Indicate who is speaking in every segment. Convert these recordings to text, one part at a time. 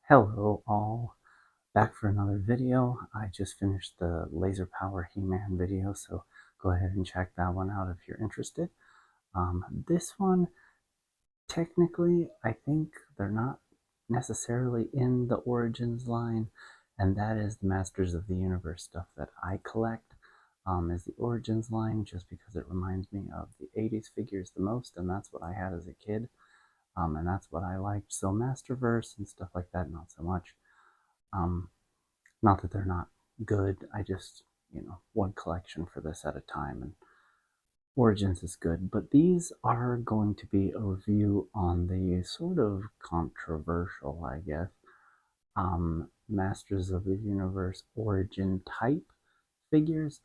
Speaker 1: Hello all, back for another video. I just finished the laser power He-Man video, so go ahead and check that one out if you're interested. This one, technically, I think they're not necessarily in the Origins line, and that is the Masters of the Universe stuff that I collect. Is the Origins line, just because it reminds me of the 80s figures the most, and that's what I had as a kid. And that's what I liked. So Masterverse and stuff like that, not so much. Um, Not that they're not good. I just, one collection for this at a time. And Origins is good. But these are going to be a review on the sort of controversial, I guess, Masters of the Universe Origin type figures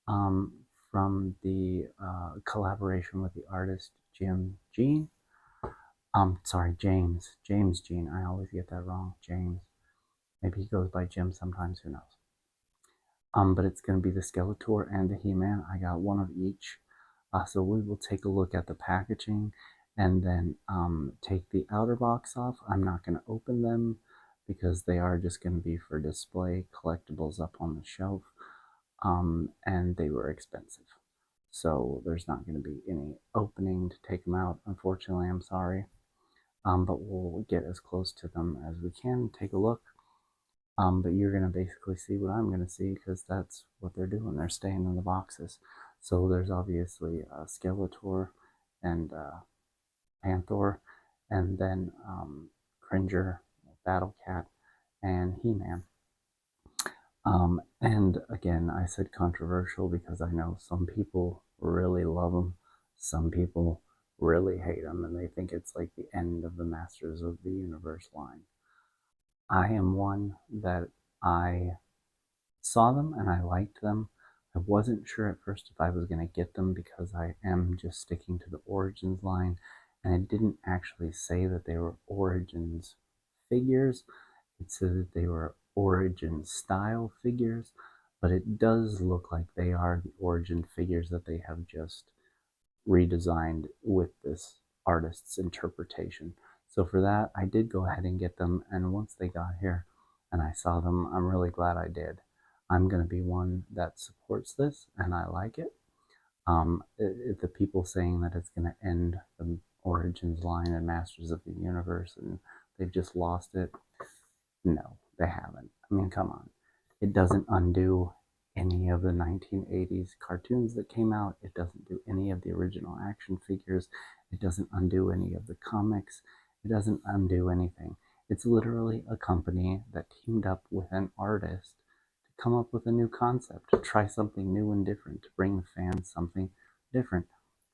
Speaker 1: um, from the collaboration with the artist Jim Jean. Sorry, James Jean. I always get that wrong. James. Maybe he goes by Jim sometimes. Who knows? But it's going to be the Skeletor and the He-Man. I got one of each. So we will take a look at the packaging and then take the outer box off. I'm not going to open them because they are just going to be for display collectibles up on the shelf. And they were expensive. So there's not going to be any opening to take them out. Unfortunately, I'm sorry. But we'll get as close to them as we can, take a look. But you're going to basically see what I'm going to see because that's what they're doing. They're staying in the boxes. So there's obviously Skeletor and Panthor, and then Cringer, Battlecat, and He-Man. And again, I said controversial because I know some people really love them. Some people really hate them, and they think it's like the end of the Masters of the Universe line. I am one that I saw them and I liked them. I wasn't sure at first if I was going to get them because I am just sticking to the Origins line, and it didn't actually say that they were Origins figures. It said that they were Origin style figures, but it does look like they are the Origin figures that they have just redesigned with this artist's interpretation. So for that, I did go ahead and get them, and once they got here and I saw them, I'm really glad I did. I'm going to be one that supports this, and I like it. The people saying that it's going to end the Origins line and Masters of the Universe and they've just lost it. No, they haven't. I mean, come on. It doesn't undo any of the 1980s cartoons that came out. It doesn't do any of the original action figures. It doesn't undo any of the comics. It doesn't undo anything. It's literally a company that teamed up with an artist to come up with a new concept, to try something new and different, to bring the fans something different.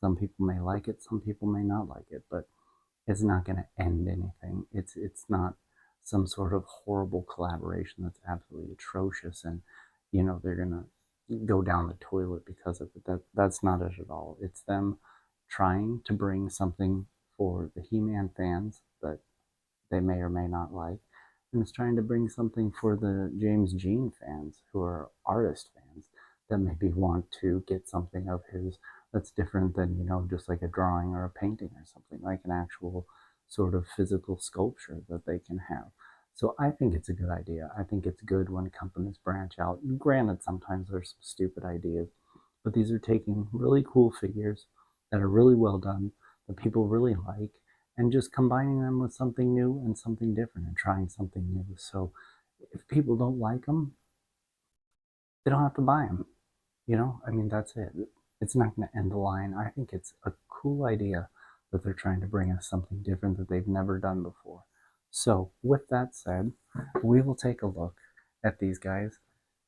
Speaker 1: Some people may like it, some people may not like it, but it's not going to end anything. It's not some sort of horrible collaboration that's absolutely atrocious and they're going to go down the toilet because of it. That's not it at all. It's them trying to bring something for the He-Man fans that they may or may not like, and it's trying to bring something for the James Jean fans who are artist fans that maybe want to get something of his that's different than just like a drawing or a painting or something, like an actual sort of physical sculpture that they can have. So I think it's a good idea. I think it's good when companies branch out. Granted, sometimes there's some stupid ideas, but these are taking really cool figures that are really well done, that people really like, and just combining them with something new and something different and trying something new. So if people don't like them, they don't have to buy them. I mean, that's it. It's not going to end the line. I think it's a cool idea that they're trying to bring us something different that they've never done before. So, with that said, we will take a look at these guys,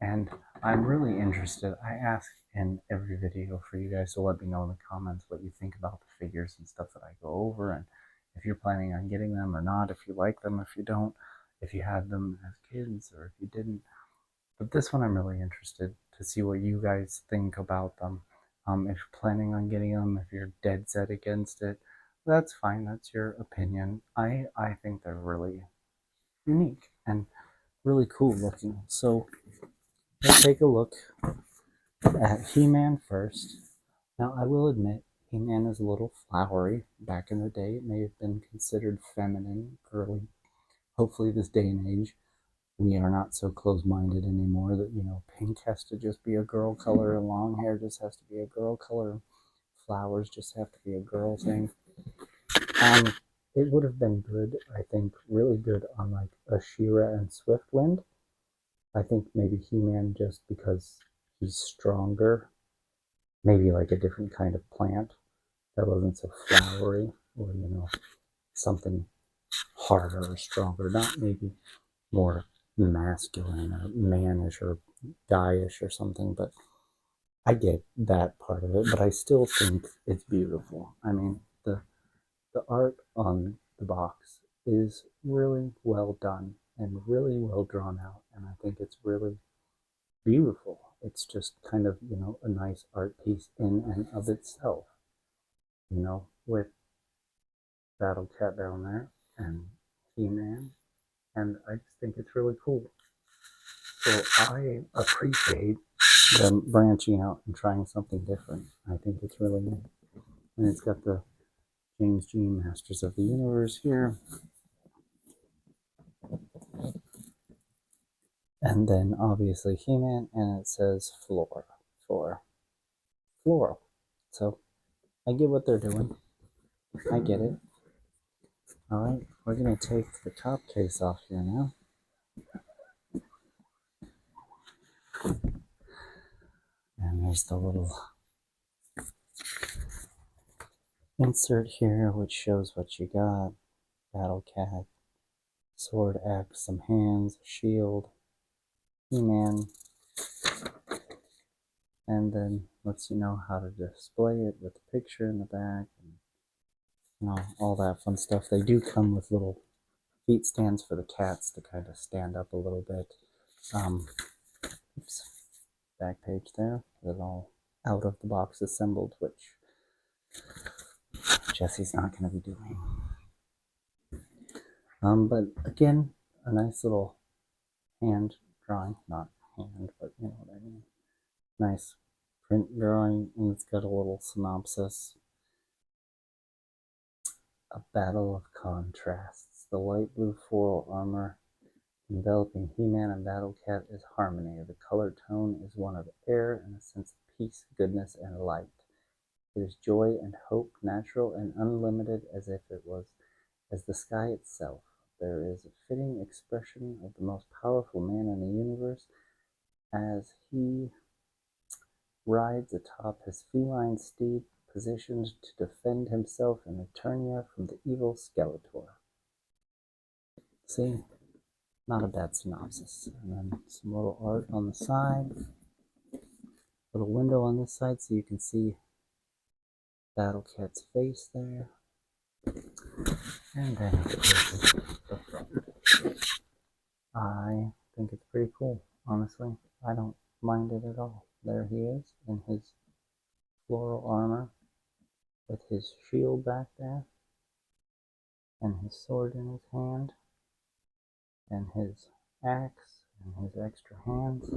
Speaker 1: and I'm really interested. I ask in every video for you guys to let me know in the comments what you think about the figures and stuff that I go over, and if you're planning on getting them or not, if you like them, if you don't, if you had them as kids or if you didn't. But this one I'm really interested to see what you guys think about them. If you're planning on getting them, if you're dead set against it, that's fine. That's your opinion. I think they're really unique and really cool looking. So let's take a look at He-Man first. Now I will admit, He-Man is a little flowery. Back in the day, it may have been considered feminine, girly. hopefully this day and age we are not so close-minded anymore that pink has to just be a girl color and long hair just has to be a girl color, flowers just have to be a girl thing. um it would have been good, I think, really good on like a She-Ra and Swiftwind. I think maybe He-Man, just because he's stronger, maybe like a different kind of plant that wasn't so flowery, or something harder or stronger, not maybe more masculine or mannish or guyish or something. But I get that part of it, but I still think it's beautiful. I mean, the art on the box is really well done and really well drawn out, and I think it's really beautiful. It's just kind of, a nice art piece in and of itself, with Battlecat down there and He-Man, and I just think it's really cool. So I appreciate them branching out and trying something different. I think it's really neat. And it's got the James G. Masters of the Universe here. And then obviously He-Man, and it says Flora for floral. So I get what they're doing. I get it. Alright, we're going to take the top case off here now. And there's the little insert here which shows what you got. Battlecat, sword, axe, some hands, shield, He-Man, and then lets you know how to display it with the picture in the back, and all that fun stuff. They do come with little feet stands for the cats to kind of stand up a little bit. Oops, back page there. It's all out of the box assembled, which Jesse's not going to be doing. But again, a nice little hand drawing, not hand, but you know what I mean. Nice print drawing, and it's got a little synopsis. A battle of contrasts. The light blue floral armor enveloping He-Man and Battlecat is harmony. The color tone is one of air and a sense of peace, goodness, and light. It is joy and hope, natural and unlimited, as if it was as the sky itself. There is a fitting expression of the most powerful man in the universe as he rides atop his feline steed, positioned to defend himself in Eternia from the evil Skeletor. See? Not a bad synopsis. And then some little art on the side. Little window on this side so you can see Battlecat's face there. And then of course the front. I think it's pretty cool, honestly. I don't mind it at all. There he is in his floral armor with his shield back there and his sword in his hand and his axe and his extra hands,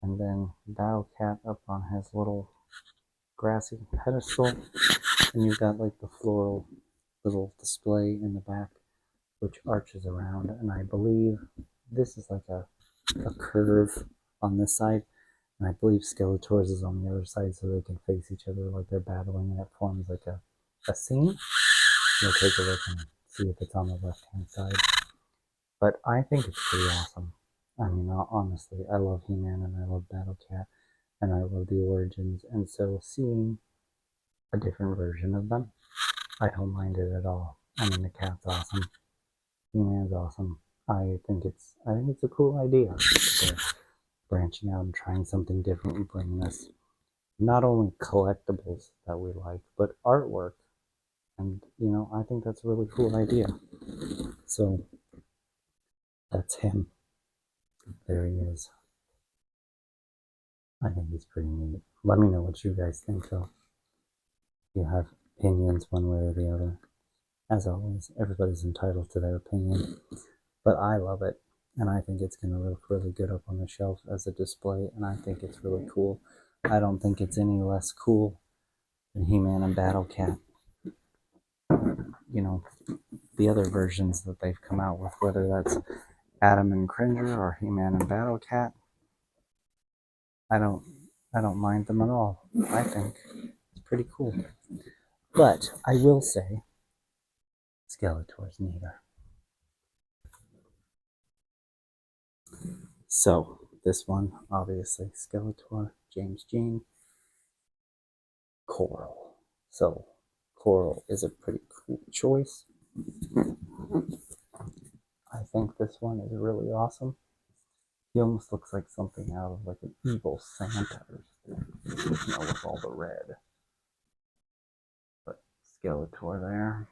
Speaker 1: and then Battlecat up on his little grassy pedestal, and you've got like the floral little display in the back which arches around, and I believe this is like a curve on this side, and I believe Skeletor's is on the other side so they can face each other like they're battling, and it forms like a scene. You'll take a look and see if it's on the left hand side. But I think it's pretty awesome. I mean, honestly, I love He-Man and I love Battlecat and I love the origins, and so seeing a different version of them, I don't mind it at all. I mean, the cat's awesome. He-Man's awesome. I think it's a cool idea. They're branching out and trying something different and bringing us not only collectibles that we like, but artwork. And, I think that's a really cool idea. So, that's him. There he is. I think he's pretty neat. Let me know what you guys think, though. If you have opinions one way or the other. As always, everybody's entitled to their opinion. But I love it. And I think it's going to look really good up on the shelf as a display. And I think it's really cool. I don't think it's any less cool than He-Man and Battlecat. the other versions that they've come out with, whether that's Adam and Cringer or He-Man and Battlecat. I don't mind them at all. I think it's pretty cool. But I will say Skeletor's neater. So this one, obviously, Skeletor, James Jean, Coral. So Coral is a pretty cool choice. I think this one is really awesome. He almost looks like something out of like an evil Santa, with all the red. But Skeletor there,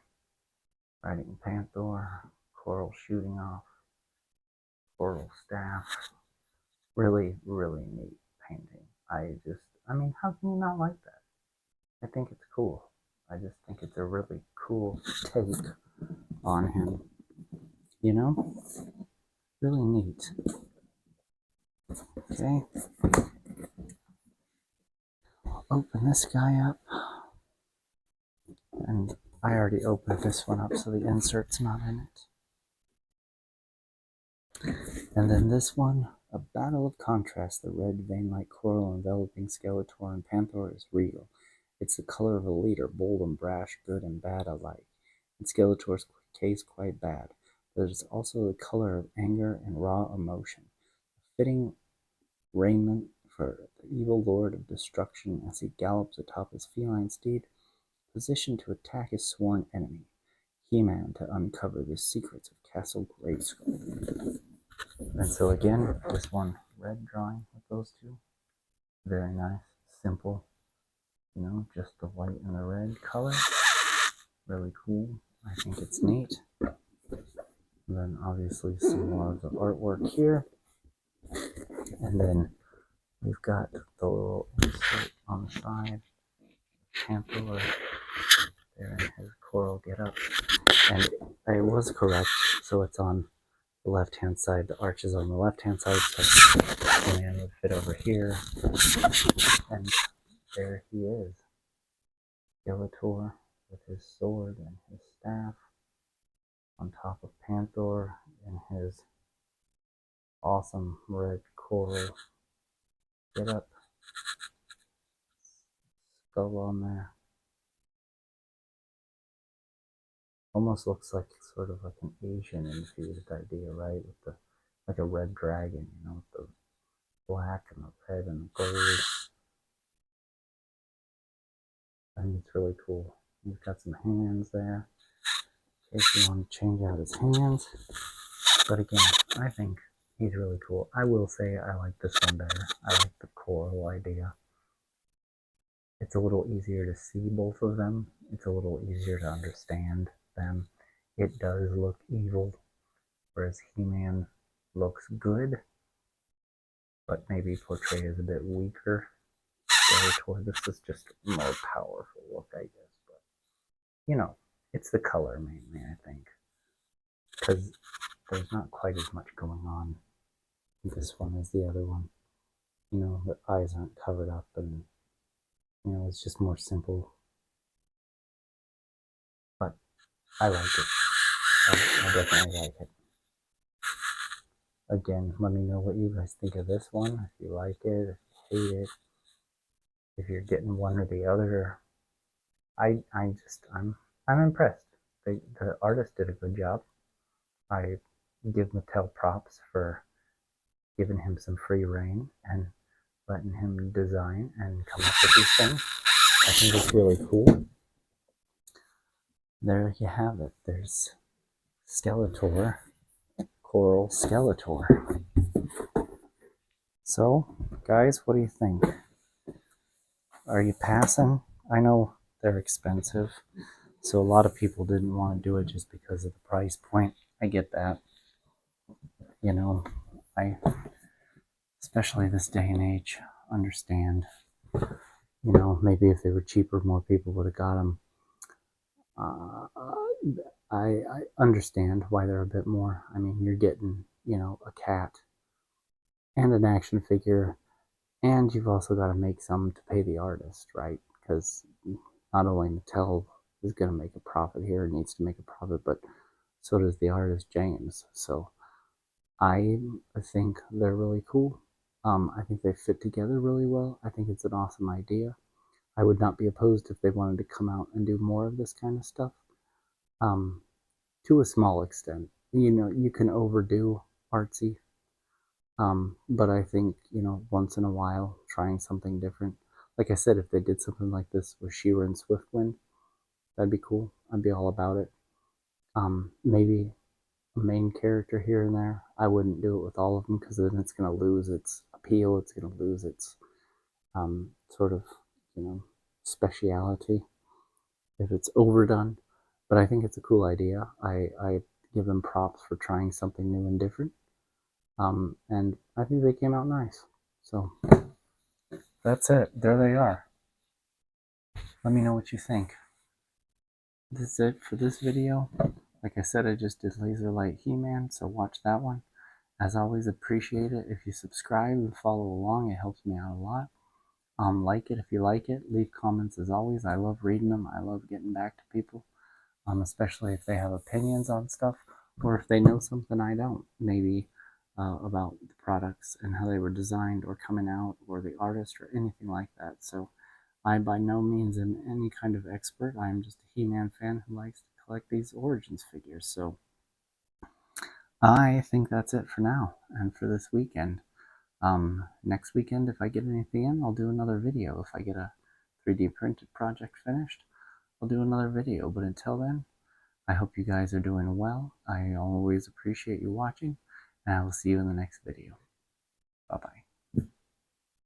Speaker 1: riding Panthor, Coral shooting off, Coral staff. Really, really neat painting. I mean, how can you not like that? I think it's cool. I just think it's a really cool take on him. Really neat. Okay. Open this guy up. And I already opened this one up, so the insert's not in it. And then this one, a battle of contrast. The red vein-like coral enveloping Skeletor and Panthor is real. It's the color of a leader, bold and brash, good and bad alike. In Skeletor's case, quite bad. But it is also the color of anger and raw emotion. Fitting raiment for the evil lord of destruction as he gallops atop his feline steed, positioned to attack his sworn enemy, He-Man, to uncover the secrets of Castle Grayskull. And so again, this one red drawing with those two. Very nice, simple, just the white and the red color. Really cool. I think it's neat. And then obviously some more of the artwork here. And then we've got the little insert on the side. Panther there in his coral getup. And I was correct, so it's on the left-hand side. The arch is on the left-hand side, so the man would fit over here. And there he is. Skeletor with his sword and his staff on top of Panthor in his awesome red coral getup. Skull on there. Almost looks like sort of like an Asian infused idea, right? With like a red dragon, with the black and the red and the gold. I think it's really cool. He's got some hands there, in case you want to change out his hands. But again, I think he's really cool. I will say I like this one better. I like the coral idea. It's a little easier to see both of them. It's a little easier to understand them. It does look evil, whereas He-Man looks good, but maybe portrayed as a bit weaker. Skeletor, this is just a more powerful look, I guess. But, it's the color mainly, I think. Because there's not quite as much going on in this one as the other one. The eyes aren't covered up, and, it's just more simple. But I like it. I definitely like it. Again, let me know what you guys think of this one. If you like it, if you hate it, if you're getting one or the other. I'm impressed. The artist did a good job. I give Mattel props for giving him some free reign and letting him design and come up with these things. I think it's really cool. There you have it. There's Skeletor, Coral Skeletor. So, guys, what do you think? Are you passing? I know they're expensive, so a lot of people didn't want to do it just because of the price point. I get that. I, especially this day and age, understand. Maybe if they were cheaper, more people would have got them. I understand why they're a bit more. I mean, you're getting, a cat and an action figure, and you've also got to make some to pay the artist, right? Because not only Mattel is going to make a profit here, it needs to make a profit, but So does the artist James. So I think they're really cool. I think they fit together really well. I think it's an awesome idea. I would not be opposed if they wanted to come out and do more of this kind of stuff. Um, to a small extent, you can overdo artsy, but I think once in a while trying something different. Like I said, if they did something like this with She-Ra and Swiftwind, that'd be cool. I'd be all about it. Maybe a main character here and there. I wouldn't do it with all of them because then it's going to lose its appeal. It's going to lose its sort of speciality if it's overdone. But I think it's a cool idea. I give them props for trying something new and different. And I think they came out nice. So that's it. There they are. Let me know what you think. This is it for this video. Like I said, I just did Laser Light He-Man, so watch that one. As always, appreciate it. If you subscribe and follow along, it helps me out a lot. Like it if you like it. Leave comments as always. I love reading them. I love getting back to people, especially if they have opinions on stuff or if they know something I don't. Maybe about the products and how they were designed or coming out or the artist or anything like that. So I by no means am any kind of expert. I am just a He-Man fan who likes to collect these Origins figures. So I think that's it for now and for this weekend. Next weekend, if I get anything in, I'll do another video. If I get a 3D printed project finished, I'll do another video. But until then, I hope you guys are doing well. I always appreciate you watching, and I will see you in the next video. Bye-bye.